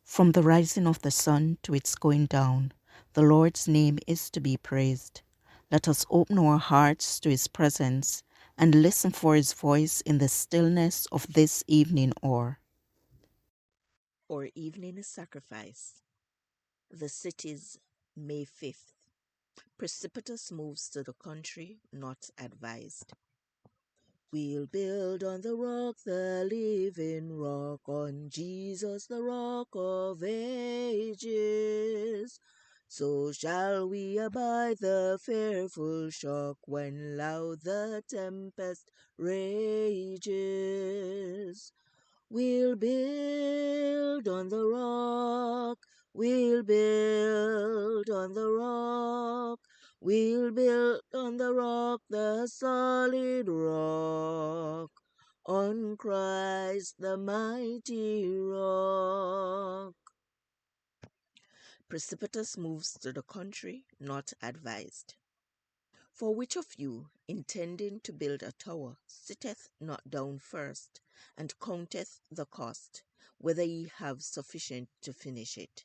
From the rising of the sun to its going down, the Lord's name is to be praised. Let us open our hearts to his presence and listen for his voice in the stillness of this evening hour. Or evening sacrifice. The city's May 5th. Precipitous moves to the country not advised. We'll build on the rock, the living rock, on Jesus, the rock of ages. So shall we abide the fearful shock when loud the tempest rages. We'll build on the rock, we'll build on the rock, we'll build on the rock, the solid rock, on Christ the mighty rock. Precipitous moves to the country not advised. For which of you, intending to build a tower, sitteth not down first, and counteth the cost, whether ye have sufficient to finish it?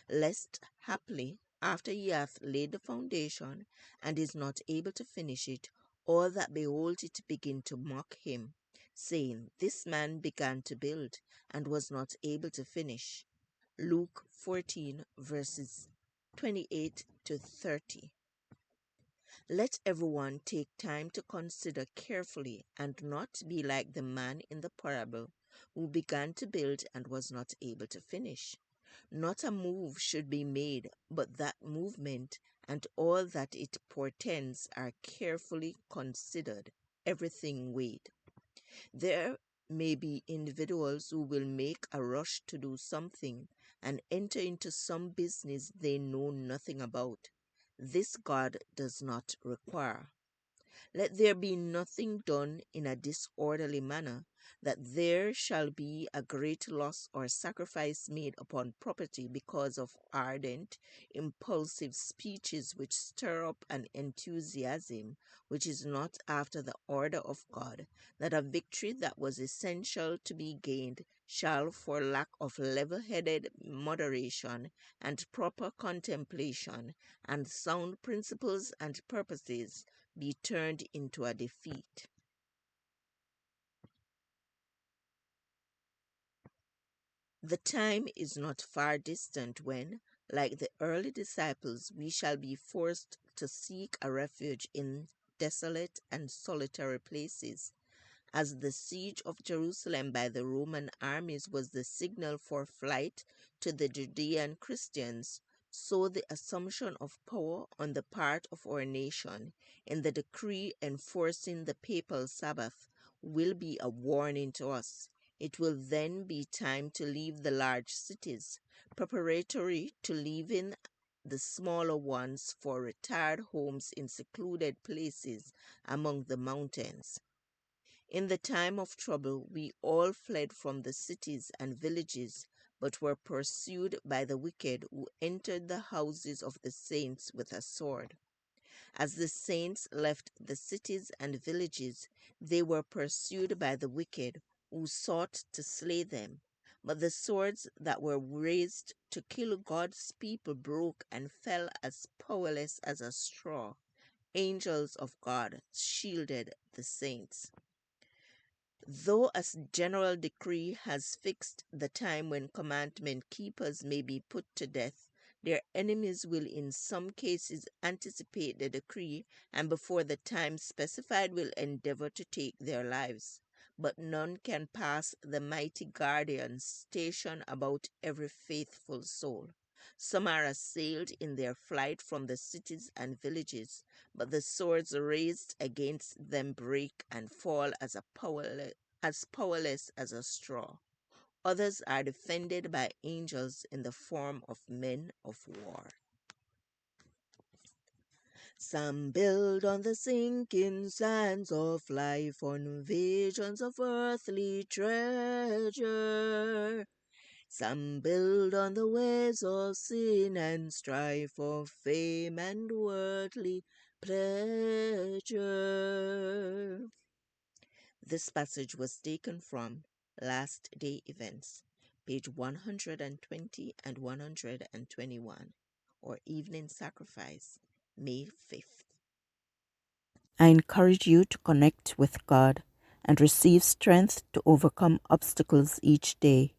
Lest, haply, after ye hath laid the foundation, and is not able to finish it, all that behold it begin to mock him, saying, This man began to build, and was not able to finish. Luke 14, verses 28 to 30. Let everyone take time to consider carefully and not be like the man in the parable who began to build and was not able to finish. Not a move should be made, but that movement and all that it portends are carefully considered, everything weighed. There may be individuals who will make a rush to do something and enter into some business they know nothing about. This God does not require. Let there be nothing done in a disorderly manner, that there shall be a great loss or sacrifice made upon property because of ardent, impulsive speeches which stir up an enthusiasm which is not after the order of God, that a victory that was essential to be gained shall, for lack of level-headed moderation and proper contemplation and sound principles and purposes, be turned into a defeat. The time is not far distant when, like the early disciples, we shall be forced to seek a refuge in desolate and solitary places. As the siege of Jerusalem by the Roman armies was the signal for flight to the Judean Christians, so the assumption of power on the part of our nation in the decree enforcing the papal Sabbath will be a warning to us. It will then be time to leave the large cities, preparatory to leaving the smaller ones for retired homes in secluded places among the mountains. In the time of trouble, we all fled from the cities and villages, but were pursued by the wicked, who entered the houses of the saints with a sword. As the saints left the cities and villages, they were pursued by the wicked, who sought to slay them. But the swords that were raised to kill God's people broke and fell as powerless as a straw. Angels of God shielded the saints. Though a general decree has fixed the time when commandment keepers may be put to death, their enemies will in some cases anticipate the decree, and before the time specified will endeavor to take their lives. But none can pass the mighty guardians stationed about every faithful soul. Some are assailed in their flight from the cities and villages, but the swords raised against them break and fall as powerless as a straw. Others are defended by angels in the form of men of war. Some build on the sinking sands of life, on visions of earthly treasure. Some build on the waves of sin and strife, of fame and worldly pleasure. This passage was taken from Last Day Events, page 120 and 121, or Evening Sacrifice, May 5th. I encourage you to connect with God and receive strength to overcome obstacles each day.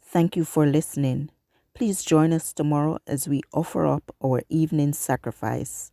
Thank you for listening. Please join us tomorrow as we offer up our evening sacrifice.